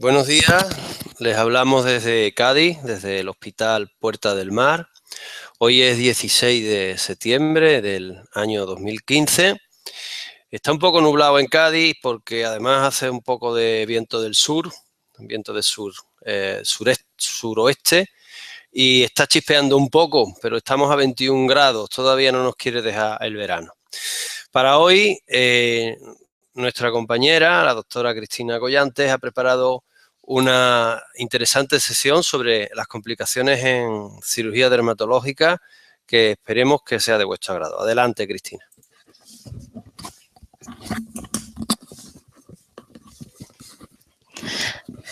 Buenos días, les hablamos desde Cádiz, desde el Hospital Puerta del Mar. Hoy es 16 de septiembre del año 2015. Está un poco nublado en Cádiz porque además hace un poco de viento del sur, viento del suroeste, y está chispeando un poco, pero estamos a 21 grados, todavía no nos quiere dejar el verano. Para hoy, nuestra compañera, la doctora Cristina Collantes, ha preparado una interesante sesión sobre las complicaciones en cirugía dermatológica que esperemos que sea de vuestro agrado. Adelante, Cristina.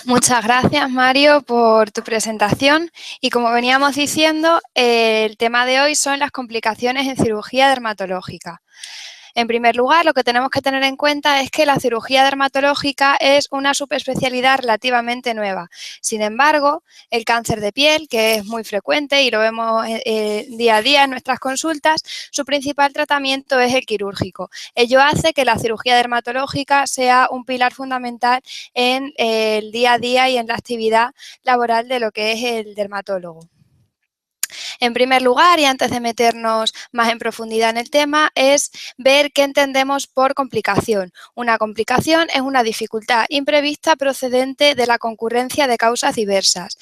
Muchas gracias, Mario, por tu presentación. Y como veníamos diciendo, el tema de hoy son las complicaciones en cirugía dermatológica. En primer lugar, lo que tenemos que tener en cuenta es que la cirugía dermatológica es una subespecialidad relativamente nueva. Sin embargo, el cáncer de piel, que es muy frecuente y lo vemos día a día en nuestras consultas, su principal tratamiento es el quirúrgico. Ello hace que la cirugía dermatológica sea un pilar fundamental en el día a día y en la actividad laboral de lo que es el dermatólogo. En primer lugar, y antes de meternos más en profundidad en el tema, es ver qué entendemos por complicación. Una complicación es una dificultad imprevista procedente de la concurrencia de causas diversas.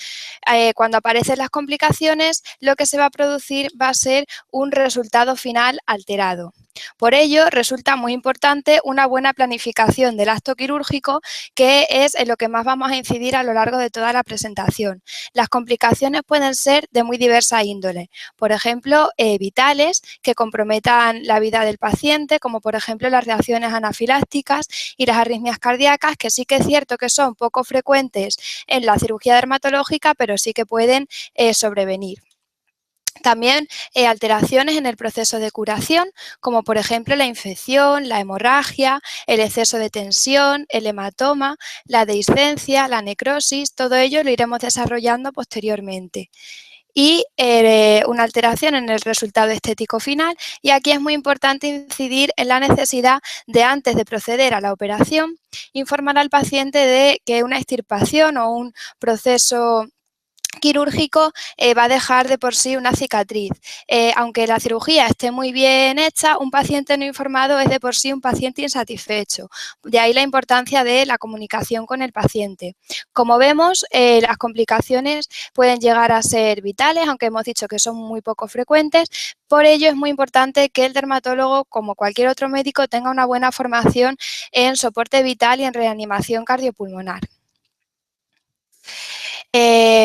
Cuando aparecen las complicaciones, lo que se va a producir va a ser un resultado final alterado. Por ello, resulta muy importante una buena planificación del acto quirúrgico, que es en lo que más vamos a incidir a lo largo de toda la presentación. Las complicaciones pueden ser de muy diversa índole, por ejemplo, vitales, que comprometan la vida del paciente, como por ejemplo las reacciones anafilácticas y las arritmias cardíacas, que sí que es cierto que son poco frecuentes en la cirugía dermatológica, pero sí que pueden sobrevenir. También alteraciones en el proceso de curación, como por ejemplo la infección, la hemorragia, el exceso de tensión, el hematoma, la dehiscencia, la necrosis, todo ello lo iremos desarrollando posteriormente. Y una alteración en el resultado estético final, y aquí es muy importante incidir en la necesidad de, antes de proceder a la operación, informar al paciente de que una extirpación o un proceso quirúrgico va a dejar de por sí una cicatriz. Aunque la cirugía esté muy bien hecha, un paciente no informado es de por sí un paciente insatisfecho. De ahí la importancia de la comunicación con el paciente. Como vemos, las complicaciones pueden llegar a ser vitales, aunque hemos dicho que son muy poco frecuentes. Por ello es muy importante que el dermatólogo, como cualquier otro médico, tenga una buena formación en soporte vital y en reanimación cardiopulmonar.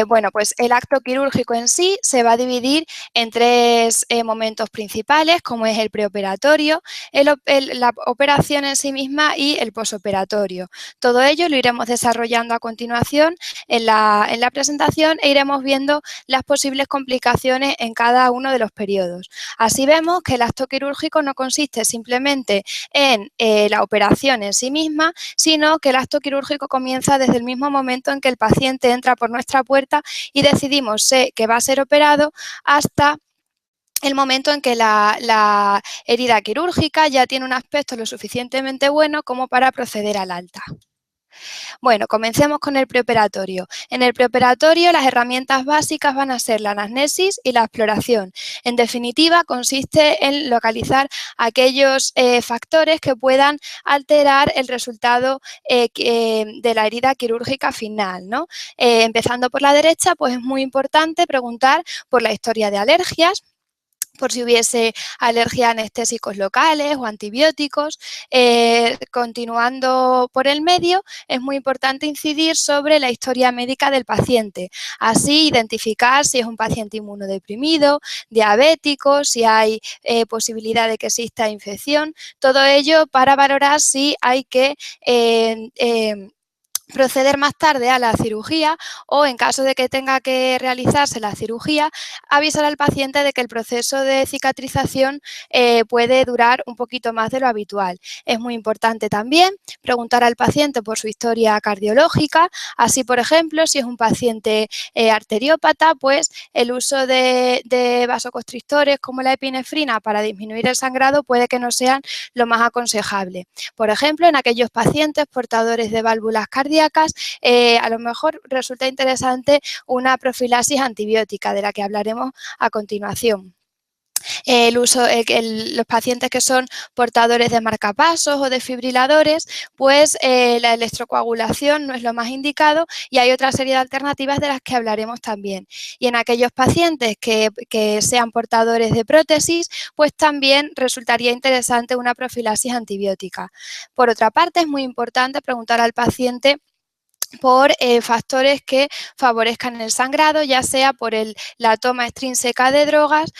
Bueno, pues el acto quirúrgico en sí se va a dividir en tres momentos principales, como es el preoperatorio, la operación en sí misma y el posoperatorio. Todo ello lo iremos desarrollando a continuación en la presentación e iremos viendo las posibles complicaciones en cada uno de los periodos. Así vemos que el acto quirúrgico no consiste simplemente en la operación en sí misma, sino que el acto quirúrgico comienza desde el mismo momento en que el paciente entra por nuestra puerta y decidimos que va a ser operado, hasta el momento en que la herida quirúrgica ya tiene un aspecto lo suficientemente bueno como para proceder al alta. Bueno, comencemos con el preoperatorio. En el preoperatorio las herramientas básicas van a ser la anamnesis y la exploración. En definitiva, consiste en localizar aquellos factores que puedan alterar el resultado de la herida quirúrgica final, ¿no? Empezando por la derecha, pues es muy importante preguntar por la historia de alergias, por si hubiese alergia a anestésicos locales o antibióticos. Continuando por el medio, es muy importante incidir sobre la historia médica del paciente, así identificar si es un paciente inmunodeprimido, diabético, si hay posibilidad de que exista infección, todo ello para valorar si hay que proceder más tarde a la cirugía, o en caso de que tenga que realizarse la cirugía, avisar al paciente de que el proceso de cicatrización puede durar un poquito más de lo habitual. Es muy importante también preguntar al paciente por su historia cardiológica, así por ejemplo, si es un paciente arteriópata, pues el uso de vasoconstrictores como la epinefrina para disminuir el sangrado puede que no sean lo más aconsejable. Por ejemplo, en aquellos pacientes portadores de válvulas cardíacas, cardíacas, a lo mejor resulta interesante una profilaxis antibiótica, de la que hablaremos a continuación. Los pacientes que son portadores de marcapasos o desfibriladores, pues la electrocoagulación no es lo más indicado y hay otra serie de alternativas de las que hablaremos también. Y en aquellos pacientes que sean portadores de prótesis, pues también resultaría interesante una profilaxis antibiótica. Por otra parte, es muy importante preguntar al paciente por factores que favorezcan el sangrado, ya sea por la toma extrínseca de drogas,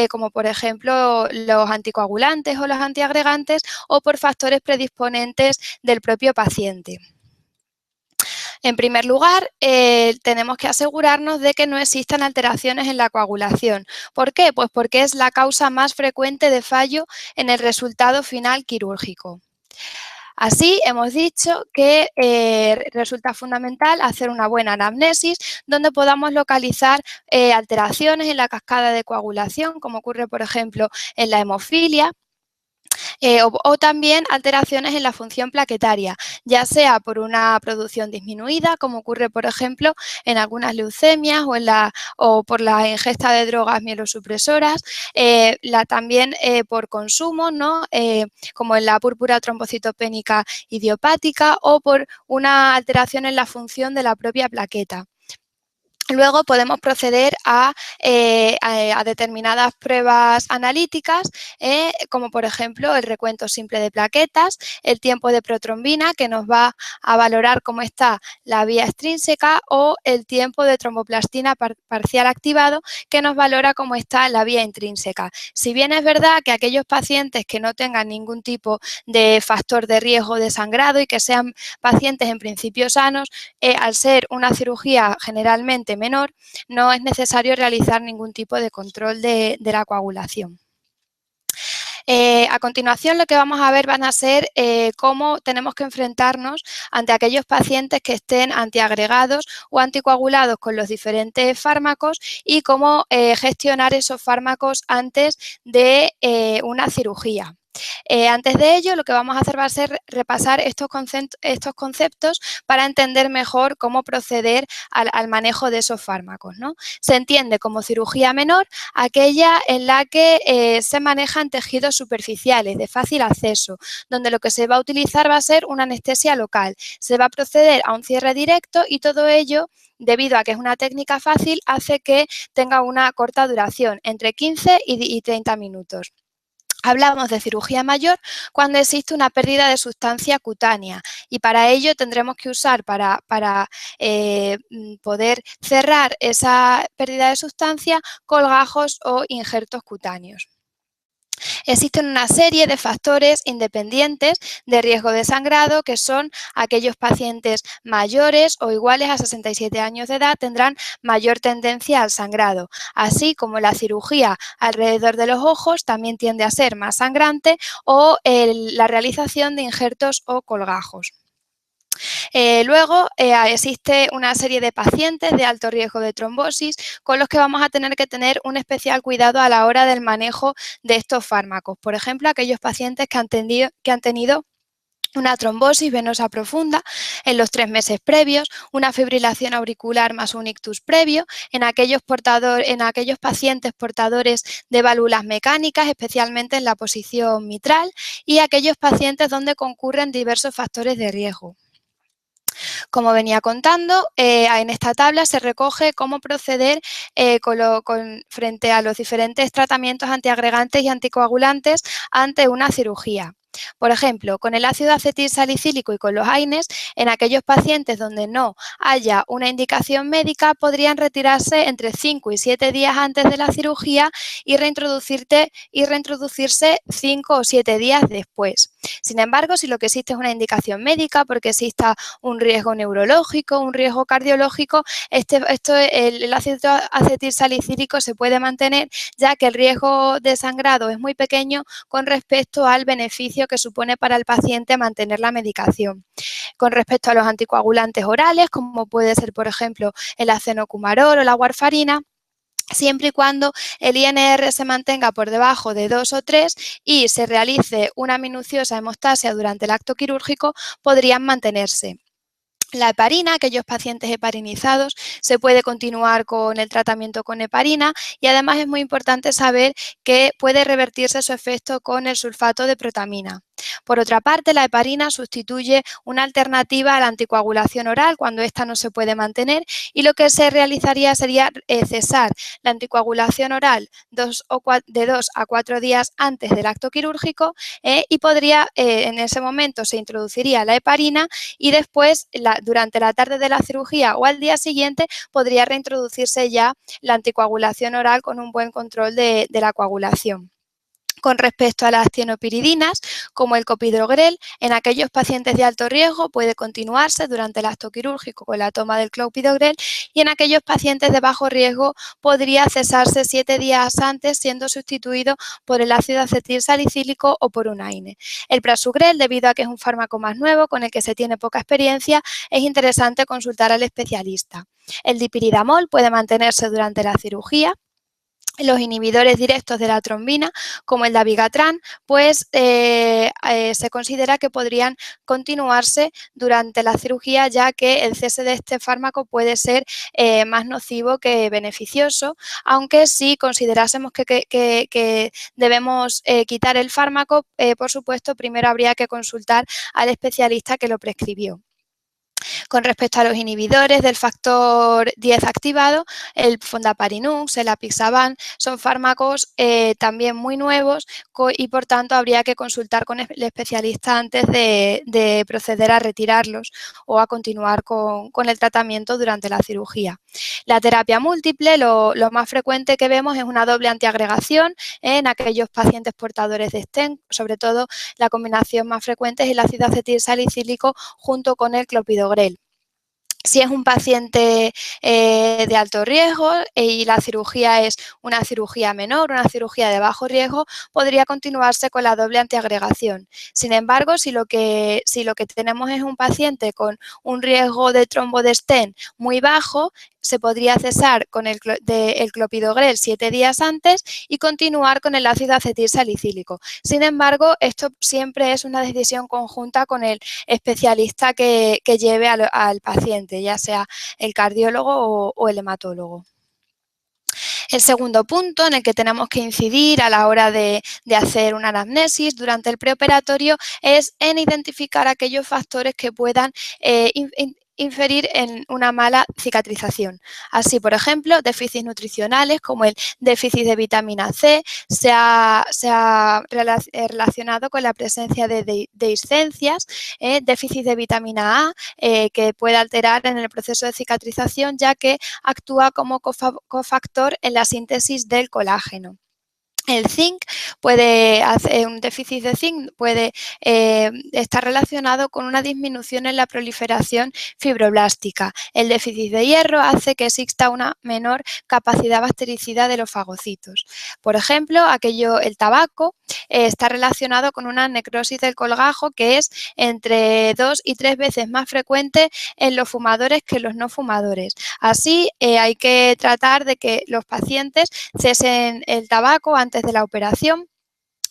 como por ejemplo los anticoagulantes o los antiagregantes, o por factores predisponentes del propio paciente. En primer lugar, tenemos que asegurarnos de que no existan alteraciones en la coagulación. ¿Por qué? Pues porque es la causa más frecuente de fallo en el resultado final quirúrgico. Así, hemos dicho que resulta fundamental hacer una buena anamnesis donde podamos localizar alteraciones en la cascada de coagulación, como ocurre, por ejemplo, en la hemofilia, o también alteraciones en la función plaquetaria, ya sea por una producción disminuida, como ocurre, por ejemplo, en algunas leucemias o por la ingesta de drogas mielosupresoras, también por consumo, ¿no? Como en la púrpura trombocitopénica idiopática, o por una alteración en la función de la propia plaqueta. Luego podemos proceder a determinadas pruebas analíticas, como por ejemplo el recuento simple de plaquetas, el tiempo de protrombina, que nos va a valorar cómo está la vía extrínseca, o el tiempo de tromboplastina parcial activado, que nos valora cómo está la vía intrínseca. Si bien es verdad que aquellos pacientes que no tengan ningún tipo de factor de riesgo de sangrado y que sean pacientes en principio sanos, al ser una cirugía generalmente menor, no es necesario realizar ningún tipo de control de la coagulación. A continuación, lo que vamos a ver van a ser cómo tenemos que enfrentarnos ante aquellos pacientes que estén antiagregados o anticoagulados con los diferentes fármacos y cómo gestionar esos fármacos antes de una cirugía. Antes de ello, lo que vamos a hacer va a ser repasar estos conceptos para entender mejor cómo proceder al manejo de esos fármacos, ¿no? Se entiende como cirugía menor aquella en la que se manejan tejidos superficiales de fácil acceso, donde lo que se va a utilizar va a ser una anestesia local. Se va a proceder a un cierre directo y todo ello, debido a que es una técnica fácil, hace que tenga una corta duración, entre 15 y 30 minutos. Hablamos de cirugía mayor cuando existe una pérdida de sustancia cutánea y para ello tendremos que usar para poder cerrar esa pérdida de sustancia colgajos o injertos cutáneos. Existen una serie de factores independientes de riesgo de sangrado que son aquellos pacientes mayores o iguales a 67 años de edad tendrán mayor tendencia al sangrado, así como la cirugía alrededor de los ojos también tiende a ser más sangrante o la realización de injertos o colgajos. Luego existe una serie de pacientes de alto riesgo de trombosis con los que vamos a tener que tener un especial cuidado a la hora del manejo de estos fármacos. Por ejemplo, aquellos pacientes que han tenido una trombosis venosa profunda en los 3 meses previos, una fibrilación auricular más un ictus previo, en aquellos pacientes portadores de válvulas mecánicas, especialmente en la posición mitral, y aquellos pacientes donde concurren diversos factores de riesgo. Como venía contando, en esta tabla se recoge cómo proceder frente a los diferentes tratamientos antiagregantes y anticoagulantes ante una cirugía. Por ejemplo, con el ácido acetilsalicílico y con los AINES, en aquellos pacientes donde no haya una indicación médica, podrían retirarse entre 5 y 7 días antes de la cirugía y reintroducirse 5 o 7 días después. Sin embargo, si lo que existe es una indicación médica, porque exista un riesgo neurológico, un riesgo cardiológico, el ácido acetilsalicílico se puede mantener, ya que el riesgo de sangrado es muy pequeño con respecto al beneficio que supone para el paciente mantener la medicación. Con respecto a los anticoagulantes orales, como puede ser, por ejemplo, el acenocumarol o la warfarina, siempre y cuando el INR se mantenga por debajo de 2 o 3 y se realice una minuciosa hemostasia durante el acto quirúrgico, podrían mantenerse. La heparina, aquellos pacientes heparinizados, se puede continuar con el tratamiento con heparina y además es muy importante saber que puede revertirse su efecto con el sulfato de protamina. Por otra parte, la heparina sustituye una alternativa a la anticoagulación oral cuando ésta no se puede mantener y lo que se realizaría sería cesar la anticoagulación oral de 2 a 4 días antes del acto quirúrgico y podría, en ese momento se introduciría la heparina y después, durante la tarde de la cirugía o al día siguiente, podría reintroducirse ya la anticoagulación oral con un buen control de la coagulación. Con respecto a las tienopiridinas, como el clopidogrel, en aquellos pacientes de alto riesgo puede continuarse durante el acto quirúrgico con la toma del clopidogrel y en aquellos pacientes de bajo riesgo podría cesarse 7 días antes, siendo sustituido por el ácido acetil salicílico o por un AINE. El prasugrel, debido a que es un fármaco más nuevo con el que se tiene poca experiencia, es interesante consultar al especialista. El dipiridamol puede mantenerse durante la cirugía. Los inhibidores directos de la trombina, como el dabigatran, pues se considera que podrían continuarse durante la cirugía, ya que el cese de este fármaco puede ser más nocivo que beneficioso, aunque si considerásemos que debemos quitar el fármaco, por supuesto, primero habría que consultar al especialista que lo prescribió. Con respecto a los inhibidores del factor 10 activado, el fondaparinux, el apixaban, son fármacos también muy nuevos y por tanto habría que consultar con el especialista antes de proceder a retirarlos o a continuar con el tratamiento durante la cirugía. La terapia múltiple, lo más frecuente que vemos es una doble antiagregación en aquellos pacientes portadores de stent, sobre todo la combinación más frecuente es el ácido acetil salicílico junto con el clopidogrel. Si es un paciente de alto riesgo y la cirugía es una cirugía menor, una cirugía de bajo riesgo, podría continuarse con la doble antiagregación. Sin embargo, si lo que tenemos es un paciente con un riesgo de trombo de stent muy bajo, se podría cesar con el clopidogrel 7 días antes y continuar con el ácido acetil salicílico. Sin embargo, esto siempre es una decisión conjunta con el especialista que lleve al paciente, ya sea el cardiólogo o el hematólogo. El segundo punto en el que tenemos que incidir a la hora de hacer una anamnesis durante el preoperatorio es en identificar aquellos factores que puedan inferir en una mala cicatrización. Así, por ejemplo, déficits nutricionales como el déficit de vitamina C se ha relacionado con la presencia de dehiscencias, déficit de vitamina A que puede alterar en el proceso de cicatrización ya que actúa como cofactor en la síntesis del colágeno. El zinc un déficit de zinc puede estar relacionado con una disminución en la proliferación fibroblástica. El déficit de hierro hace que exista una menor capacidad bactericida de los fagocitos. Por ejemplo, el tabaco está relacionado con una necrosis del colgajo que es entre 2 y 3 veces más frecuente en los fumadores que en los no fumadores. Así, hay que tratar de que los pacientes cesen el tabaco antes de la operación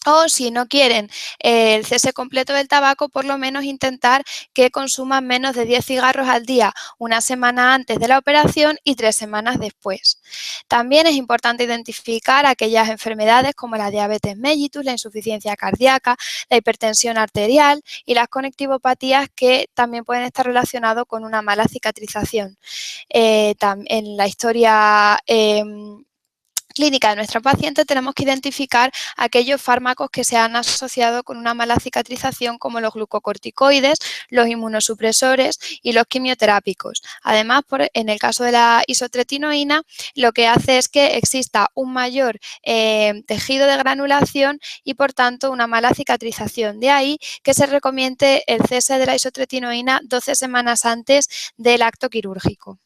o si no quieren el cese completo del tabaco, por lo menos intentar que consuman menos de 10 cigarros al día una semana antes de la operación y 3 semanas después. También es importante identificar aquellas enfermedades como la diabetes mellitus, la insuficiencia cardíaca, la hipertensión arterial y las conectivopatías que también pueden estar relacionados con una mala cicatrización. En la historia clínica de nuestra paciente tenemos que identificar aquellos fármacos que se han asociado con una mala cicatrización como los glucocorticoides, los inmunosupresores y los quimioterápicos. Además, en el caso de la isotretinoína, lo que hace es que exista un mayor tejido de granulación y por tanto una mala cicatrización. De ahí que se recomiende el cese de la isotretinoína 12 semanas antes del acto quirúrgico.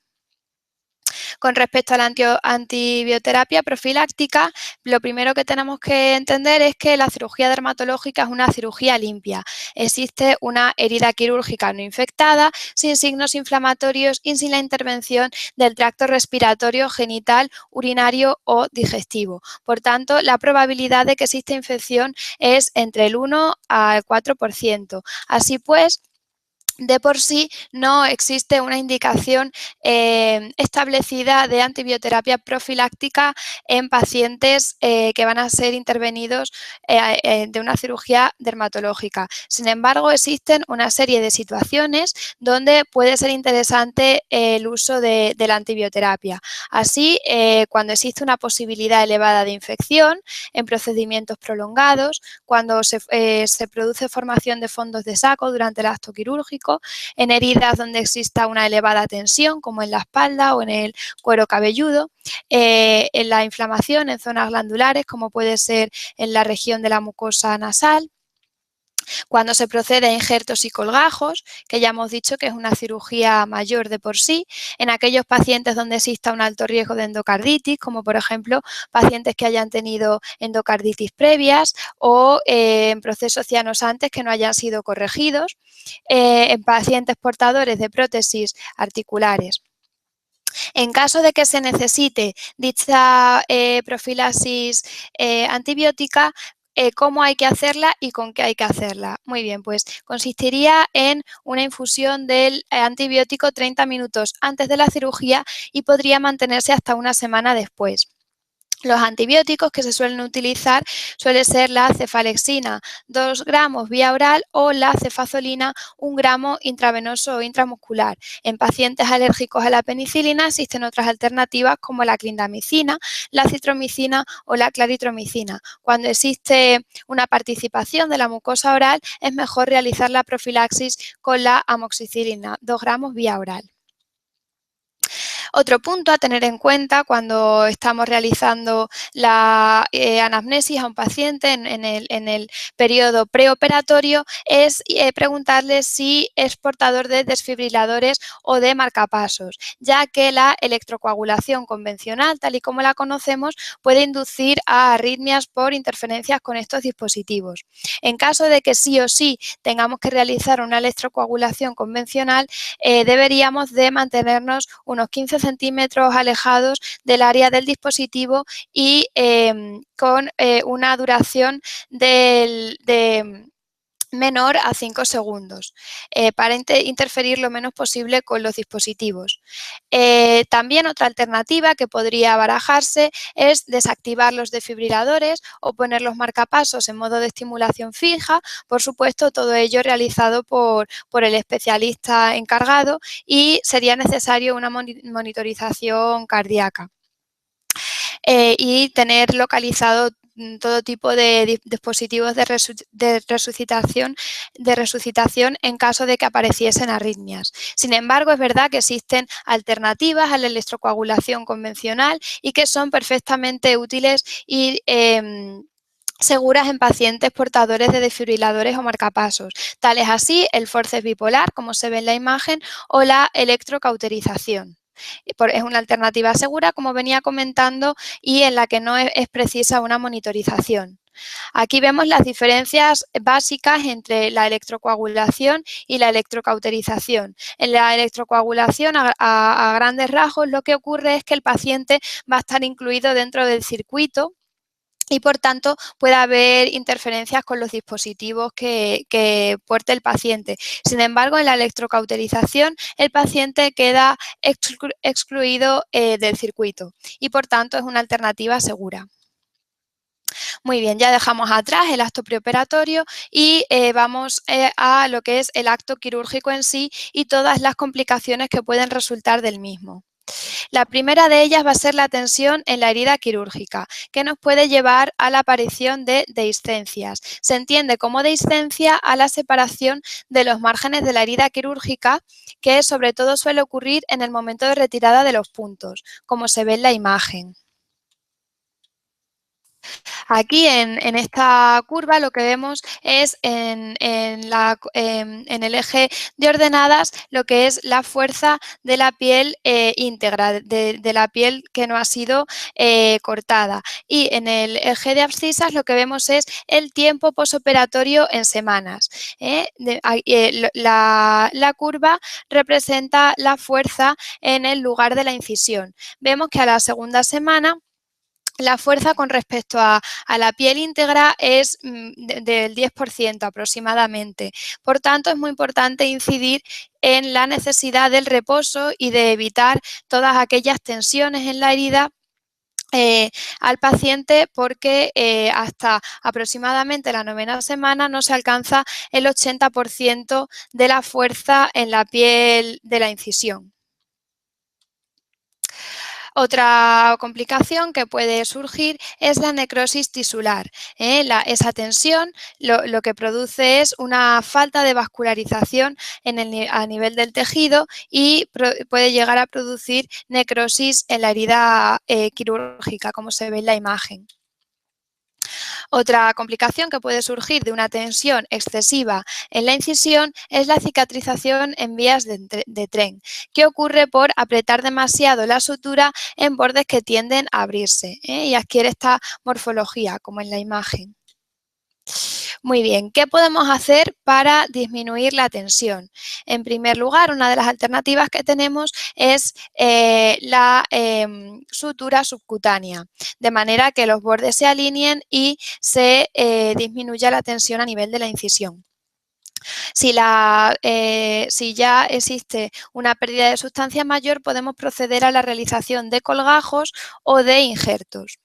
Con respecto a la antibioterapia profiláctica, lo primero que tenemos que entender es que la cirugía dermatológica es una cirugía limpia. Existe una herida quirúrgica no infectada, sin signos inflamatorios y sin la intervención del tracto respiratorio, genital, urinario o digestivo. Por tanto, la probabilidad de que exista infección es entre el 1 al 4%. Así pues, de por sí no existe una indicación establecida de antibioterapia profiláctica en pacientes que van a ser intervenidos de una cirugía dermatológica. Sin embargo, existen una serie de situaciones donde puede ser interesante el uso de la antibioterapia. Así, cuando existe una posibilidad elevada de infección en procedimientos prolongados, cuando se produce formación de fondos de saco durante el acto quirúrgico, en heridas donde exista una elevada tensión, como en la espalda o en el cuero cabelludo, en la inflamación en zonas glandulares, como puede ser en la región de la mucosa nasal, cuando se procede a injertos y colgajos, que ya hemos dicho que es una cirugía mayor de por sí, en aquellos pacientes donde exista un alto riesgo de endocarditis, como por ejemplo pacientes que hayan tenido endocarditis previas o en procesos cianosantes que no hayan sido corregidos, en pacientes portadores de prótesis articulares. En caso de que se necesite dicha profilaxis antibiótica, ¿cómo hay que hacerla y con qué hay que hacerla? Muy bien, pues consistiría en una infusión del antibiótico 30 minutos antes de la cirugía y podría mantenerse hasta una semana después. Los antibióticos que se suelen utilizar suele ser la cefalexina 2 gramos vía oral o la cefazolina 1 gramo intravenoso o intramuscular. En pacientes alérgicos a la penicilina existen otras alternativas como la clindamicina, la citromicina o la claritromicina. Cuando existe una participación de la mucosa oral es mejor realizar la profilaxis con la amoxicilina 2 gramos vía oral. Otro punto a tener en cuenta cuando estamos realizando la anamnesis a un paciente en el periodo preoperatorio es preguntarle si es portador de desfibriladores o de marcapasos, ya que la electrocoagulación convencional, tal y como la conocemos, puede inducir a arritmias por interferencias con estos dispositivos. En caso de que sí o sí tengamos que realizar una electrocoagulación convencional, deberíamos de mantenernos unos 15 centímetros alejados del área del dispositivo y con una duración de menor a 5 segundos para interferir lo menos posible con los dispositivos. También otra alternativa que podría barajarse es desactivar los desfibriladores o poner los marcapasos en modo de estimulación fija, por supuesto todo ello realizado por el especialista encargado y sería necesario una monitorización cardíaca. Y tener localizado todo tipo de dispositivos de resucitación en caso de que apareciesen arritmias. Sin embargo, es verdad que existen alternativas a la electrocoagulación convencional y que son perfectamente útiles y seguras en pacientes portadores de desfibriladores o marcapasos, tales así el forceps bipolar, como se ve en la imagen, o la electrocauterización. Es una alternativa segura, como venía comentando, y en la que no es precisa una monitorización. Aquí vemos las diferencias básicas entre la electrocoagulación y la electrocauterización. En la electrocoagulación, a grandes rasgos, lo que ocurre es que el paciente va a estar incluido dentro del circuito y por tanto puede haber interferencias con los dispositivos que porte el paciente. Sin embargo, en la electrocauterización el paciente queda excluido del circuito y por tanto es una alternativa segura. Muy bien, ya dejamos atrás el acto preoperatorio y vamos a lo que es el acto quirúrgico en sí y todas las complicaciones que pueden resultar del mismo. La primera de ellas va a ser la tensión en la herida quirúrgica, que nos puede llevar a la aparición de dehiscencias. Se entiende como dehiscencia a la separación de los márgenes de la herida quirúrgica, que sobre todo suele ocurrir en el momento de retirada de los puntos, como se ve en la imagen. Aquí en esta curva lo que vemos es en el eje de ordenadas lo que es la fuerza de la piel íntegra, de la piel que no ha sido cortada. Y en el eje de abscisas lo que vemos es el tiempo posoperatorio en semanas. La curva representa la fuerza en el lugar de la incisión. Vemos que a la segunda semana la fuerza con respecto a la piel íntegra es del 10% aproximadamente. Por tanto, es muy importante incidir en la necesidad del reposo y de evitar todas aquellas tensiones en la herida al paciente, porque hasta aproximadamente la 9ª semana no se alcanza el 80% de la fuerza en la piel de la incisión. Otra complicación que puede surgir es la necrosis tisular. Esa tensión lo que produce es una falta de vascularización a nivel del tejido y puede llegar a producir necrosis en la herida quirúrgica, como se ve en la imagen. Otra complicación que puede surgir de una tensión excesiva en la incisión es la cicatrización en vías de tren, que ocurre por apretar demasiado la sutura en bordes que tienden a abrirse, y adquiere esta morfología, como en la imagen. Muy bien, ¿qué podemos hacer para disminuir la tensión? En primer lugar, una de las alternativas que tenemos es la sutura subcutánea, de manera que los bordes se alineen y se disminuya la tensión a nivel de la incisión. Si ya existe una pérdida de sustancia mayor, podemos proceder a la realización de colgajos o de injertos.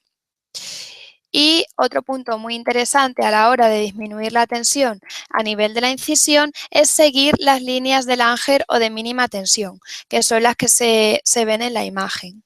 Y otro punto muy interesante a la hora de disminuir la tensión a nivel de la incisión es seguir las líneas de Langer o de mínima tensión, que son las que se ven en la imagen.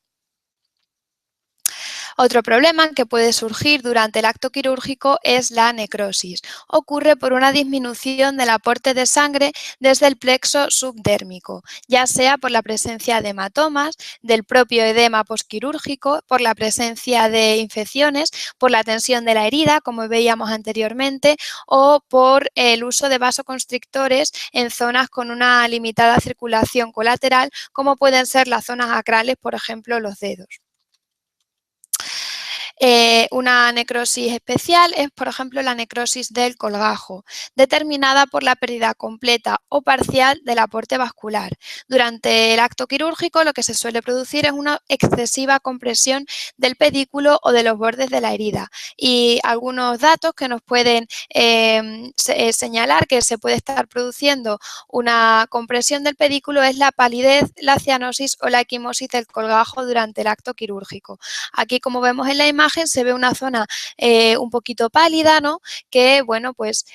Otro problema que puede surgir durante el acto quirúrgico es la necrosis. Ocurre por una disminución del aporte de sangre desde el plexo subdérmico, ya sea por la presencia de hematomas, del propio edema posquirúrgico, por la presencia de infecciones, por la tensión de la herida, como veíamos anteriormente, o por el uso de vasoconstrictores en zonas con una limitada circulación colateral, como pueden ser las zonas acrales, por ejemplo, los dedos. Una necrosis especial es, por ejemplo, la necrosis del colgajo, determinada por la pérdida completa o parcial del aporte vascular. Durante el acto quirúrgico lo que se suele producir es una excesiva compresión del pedículo o de los bordes de la herida, y algunos datos que nos pueden señalar que se puede estar produciendo una compresión del pedículo es la palidez, la cianosis o la equimosis del colgajo durante el acto quirúrgico. Aquí, como vemos en la imagen, se ve una zona un poquito pálida, ¿no? Que, bueno, pues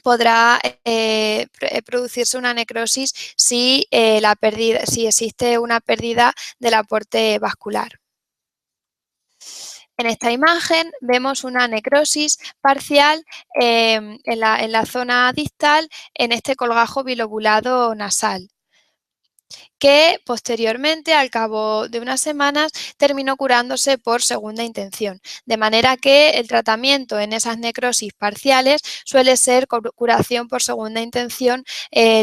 podrá producirse una necrosis si existe una pérdida del aporte vascular. En esta imagen vemos una necrosis parcial en la zona distal, en este colgajo bilobulado nasal, que posteriormente, al cabo de unas semanas, terminó curándose por segunda intención. De manera que el tratamiento en esas necrosis parciales suele ser curación por segunda intención,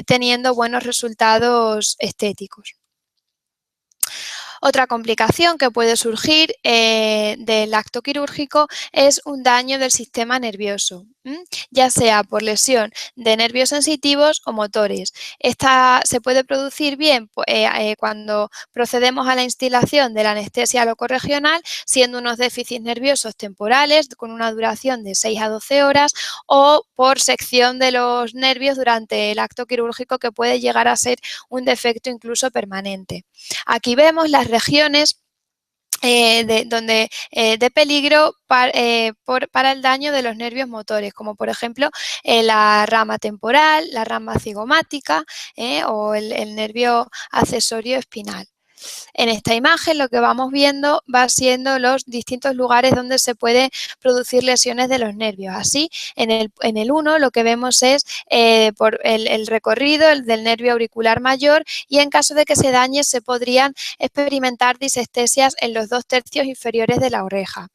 teniendo buenos resultados estéticos. Otra complicación que puede surgir del acto quirúrgico es un daño del sistema nervioso, ya sea por lesión de nervios sensitivos o motores. Esta se puede producir bien cuando procedemos a la instilación de la anestesia locorregional, siendo unos déficits nerviosos temporales con una duración de 6 a 12 horas, o por sección de los nervios durante el acto quirúrgico, que puede llegar a ser un defecto incluso permanente. Aquí vemos las regiones de peligro para el daño de los nervios motores, como por ejemplo la rama temporal, la rama cigomática o el nervio accesorio espinal. En esta imagen lo que vamos viendo va siendo los distintos lugares donde se pueden producir lesiones de los nervios. Así, en el 1 lo que vemos es por el recorrido del nervio auricular mayor, y en caso de que se dañe se podrían experimentar disestesias en los 2/3 inferiores de la oreja.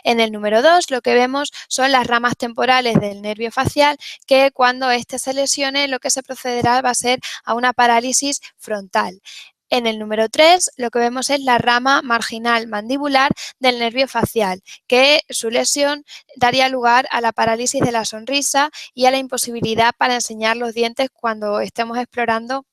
En el número 2 lo que vemos son las ramas temporales del nervio facial, que cuando éste se lesione lo que se procederá va a ser a una parálisis frontal. En el número 3 lo que vemos es la rama marginal mandibular del nervio facial, que su lesión daría lugar a la parálisis de la sonrisa y a la imposibilidad para enseñar los dientes cuando estemos explorando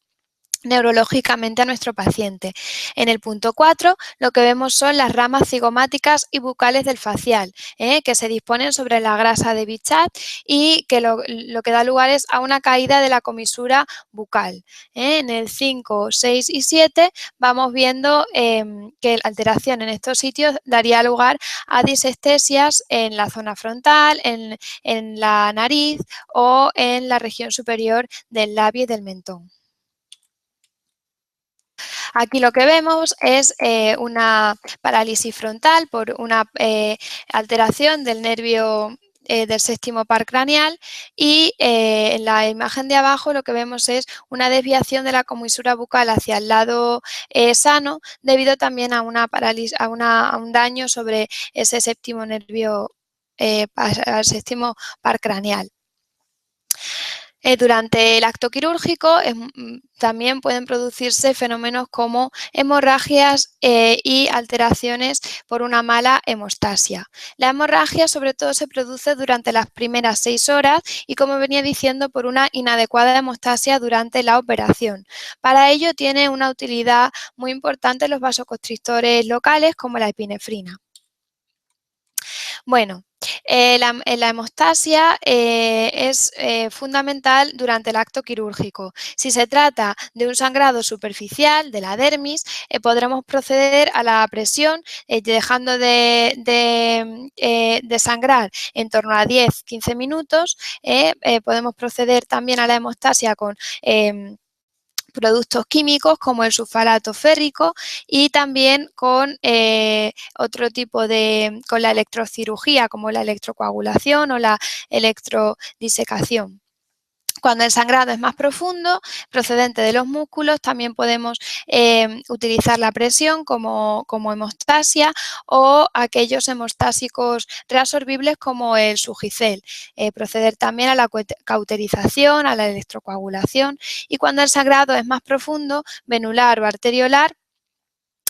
neurológicamente a nuestro paciente. En el punto 4 lo que vemos son las ramas cigomáticas y bucales del facial, que se disponen sobre la grasa de Bichat y que lo que da lugar es a una caída de la comisura bucal. En el 5, 6 y 7 vamos viendo que la alteración en estos sitios daría lugar a disestesias en la zona frontal, en la nariz o en la región superior del labio y del mentón. Aquí lo que vemos es una parálisis frontal por una alteración del nervio del séptimo par craneal y en la imagen de abajo lo que vemos es una desviación de la comisura bucal hacia el lado sano debido también a una parálisis, a un daño sobre ese séptimo nervio, al séptimo par craneal. Durante el acto quirúrgico también pueden producirse fenómenos como hemorragias y alteraciones por una mala hemostasia. La hemorragia sobre todo se produce durante las primeras 6 horas y, como venía diciendo, por una inadecuada hemostasia durante la operación. Para ello tiene una utilidad muy importante los vasoconstrictores locales como la epinefrina. Bueno, la hemostasia es fundamental durante el acto quirúrgico. Si se trata de un sangrado superficial de la dermis, podremos proceder a la presión dejando de sangrar en torno a 10-15 minutos. Podemos proceder también a la hemostasia con productos químicos como el sulfalato férrico y también con otro tipo con la electrocirugía como la electrocoagulación o la electrodisecación. Cuando el sangrado es más profundo, procedente de los músculos, también podemos utilizar la presión como hemostasia o aquellos hemostásicos reabsorbibles como el Sugicel. Proceder también a la cauterización, a la electrocoagulación y cuando el sangrado es más profundo, venular o arteriolar,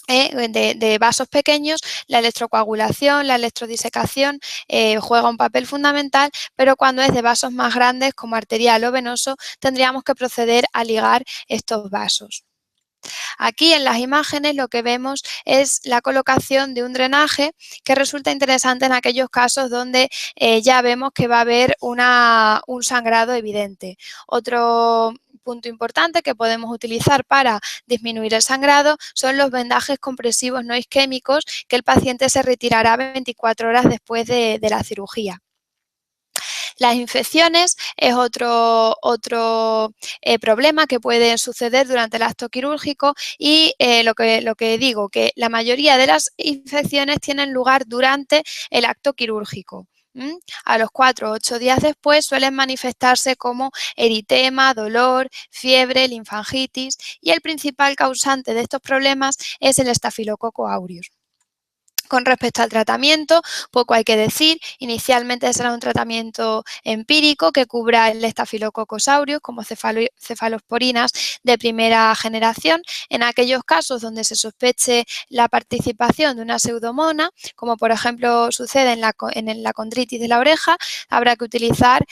de vasos pequeños, la electrocoagulación, la electrodisecación juega un papel fundamental, pero cuando es de vasos más grandes como arterial o venoso, tendríamos que proceder a ligar estos vasos. Aquí en las imágenes lo que vemos es la colocación de un drenaje que resulta interesante en aquellos casos donde ya vemos que va a haber un sangrado evidente. Otro punto importante que podemos utilizar para disminuir el sangrado son los vendajes compresivos no isquémicos que el paciente se retirará 24 horas después de la cirugía. Las infecciones es otro problema que puede suceder durante el acto quirúrgico y lo que digo, que la mayoría de las infecciones tienen lugar durante el acto quirúrgico. A los 4 o 8 días después suelen manifestarse como eritema, dolor, fiebre, linfangitis y el principal causante de estos problemas es el Staphylococcus aureus. Con respecto al tratamiento, poco hay que decir. Inicialmente será un tratamiento empírico que cubra el Staphylococcus aureus como cefalosporinas de primera generación. En aquellos casos donde se sospeche la participación de una pseudomona, como por ejemplo sucede en la condritis de la oreja, habrá que utilizar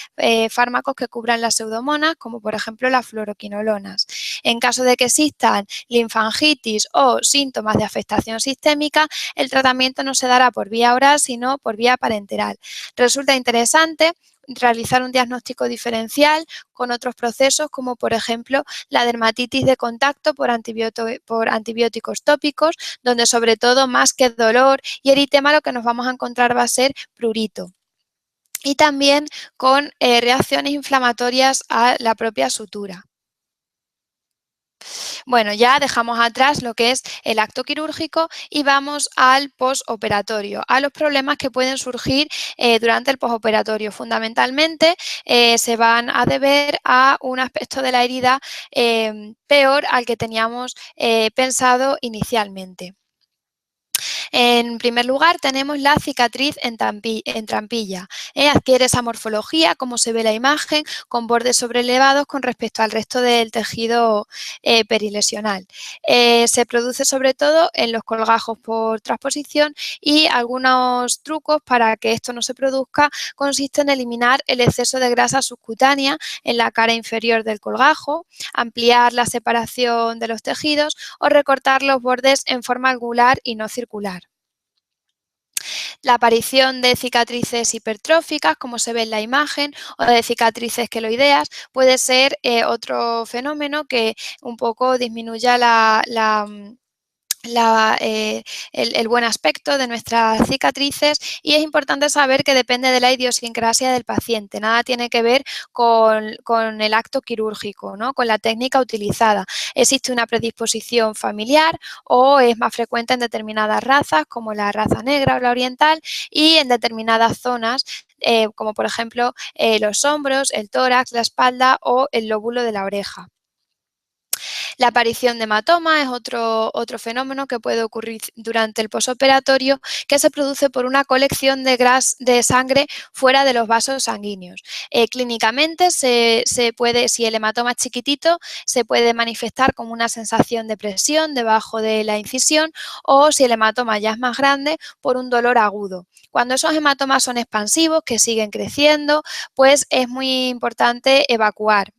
fármacos que cubran las pseudomonas, como por ejemplo las fluoroquinolonas. En caso de que existan linfangitis o síntomas de afectación sistémica, el tratamiento no se dará por vía oral, sino por vía parenteral. Resulta interesante realizar un diagnóstico diferencial con otros procesos como por ejemplo la dermatitis de contacto por antibióticos tópicos, donde sobre todo más que dolor y eritema lo que nos vamos a encontrar va a ser prurito. Y también con reacciones inflamatorias a la propia sutura. Bueno, ya dejamos atrás lo que es el acto quirúrgico y vamos al postoperatorio, a los problemas que pueden surgir durante el postoperatorio. Fundamentalmente se van a deber a un aspecto de la herida peor al que teníamos pensado inicialmente. En primer lugar, tenemos la cicatriz en trampilla. Adquiere esa morfología, como se ve en la imagen, con bordes sobrelevados con respecto al resto del tejido perilesional. Se produce sobre todo en los colgajos por transposición y algunos trucos para que esto no se produzca consisten en eliminar el exceso de grasa subcutánea en la cara inferior del colgajo, ampliar la separación de los tejidos o recortar los bordes en forma angular y no circular. La aparición de cicatrices hipertróficas, como se ve en la imagen, o de cicatrices queloideas, puede ser otro fenómeno que un poco disminuya el buen aspecto de nuestras cicatrices, y es importante saber que depende de la idiosincrasia del paciente, nada tiene que ver con el acto quirúrgico, ¿no? Con la técnica utilizada. Existe una predisposición familiar o es más frecuente en determinadas razas como la raza negra o la oriental, y en determinadas zonas como por ejemplo los hombros, el tórax, la espalda o el lóbulo de la oreja. La aparición de hematoma es otro fenómeno que puede ocurrir durante el posoperatorio, que se produce por una colección de sangre fuera de los vasos sanguíneos. Clínicamente si el hematoma es chiquitito, se puede manifestar como una sensación de presión debajo de la incisión, o si el hematoma ya es más grande, por un dolor agudo. Cuando esos hematomas son expansivos, que siguen creciendo, pues es muy importante evacuar.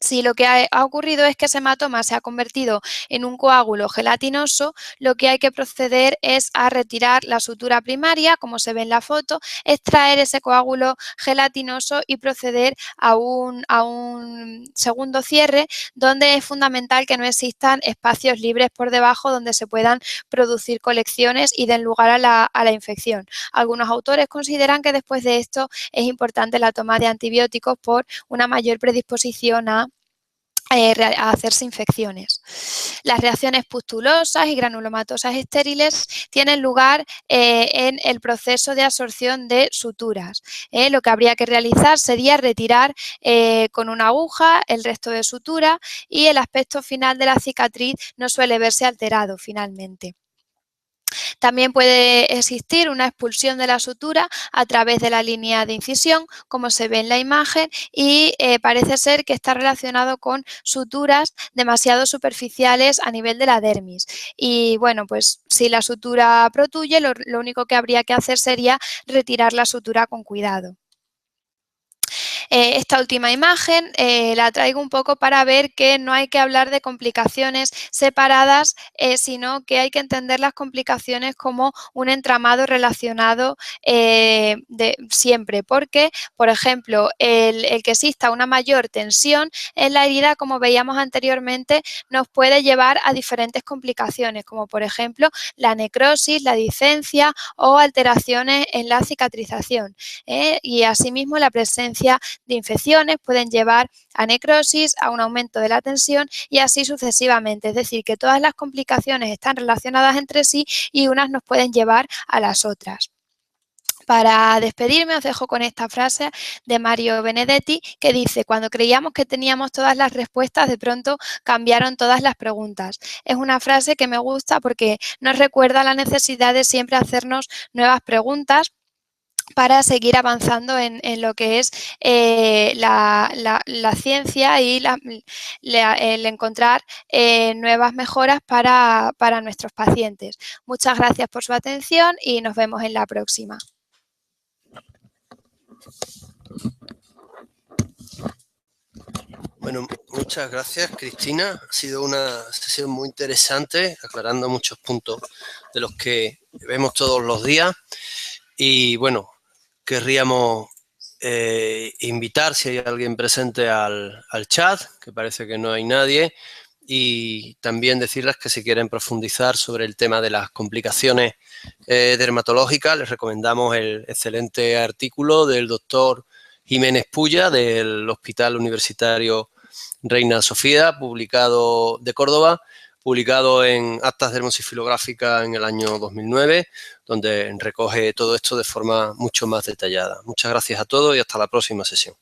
Si lo que ha ocurrido es que ese hematoma se ha convertido en un coágulo gelatinoso, lo que hay que proceder es a retirar la sutura primaria, como se ve en la foto, extraer ese coágulo gelatinoso y proceder a un segundo cierre, donde es fundamental que no existan espacios libres por debajo donde se puedan producir colecciones y den lugar a la infección. Algunos autores consideran que después de esto es importante la toma de antibióticos por una mayor predisposición a hacerse infecciones. Las reacciones pustulosas y granulomatosas estériles tienen lugar en el proceso de absorción de suturas. Lo que habría que realizar sería retirar con una aguja el resto de sutura, y el aspecto final de la cicatriz no suele verse alterado finalmente. También puede existir una expulsión de la sutura a través de la línea de incisión, como se ve en la imagen, y parece ser que está relacionado con suturas demasiado superficiales a nivel de la dermis. Y bueno, pues si la sutura protuye, lo único que habría que hacer sería retirar la sutura con cuidado. Esta última imagen la traigo un poco para ver que no hay que hablar de complicaciones separadas, sino que hay que entender las complicaciones como un entramado relacionado siempre, porque, por ejemplo, el que exista una mayor tensión en la herida, como veíamos anteriormente, nos puede llevar a diferentes complicaciones, como por ejemplo la necrosis, la discencia o alteraciones en la cicatrización. Y asimismo la presencia de infecciones pueden llevar a necrosis, a un aumento de la tensión y así sucesivamente. Es decir, que todas las complicaciones están relacionadas entre sí y unas nos pueden llevar a las otras. Para despedirme os dejo con esta frase de Mario Benedetti que dice: cuando creíamos que teníamos todas las respuestas, de pronto cambiaron todas las preguntas. Es una frase que me gusta porque nos recuerda la necesidad de siempre hacernos nuevas preguntas para seguir avanzando en lo que es la ciencia y el encontrar nuevas mejoras para nuestros pacientes. Muchas gracias por su atención y nos vemos en la próxima. Bueno, muchas gracias, Cristina. Ha sido una sesión muy interesante, aclarando muchos puntos de los que vemos todos los días. Y bueno, querríamos invitar, si hay alguien presente, al chat, que parece que no hay nadie, y también decirles que si quieren profundizar sobre el tema de las complicaciones dermatológicas, les recomendamos el excelente artículo del doctor Jiménez Puya del Hospital Universitario Reina Sofía, de Córdoba, publicado en Actas Dermosifilográficas en el año 2009, donde recoge todo esto de forma mucho más detallada. Muchas gracias a todos y hasta la próxima sesión.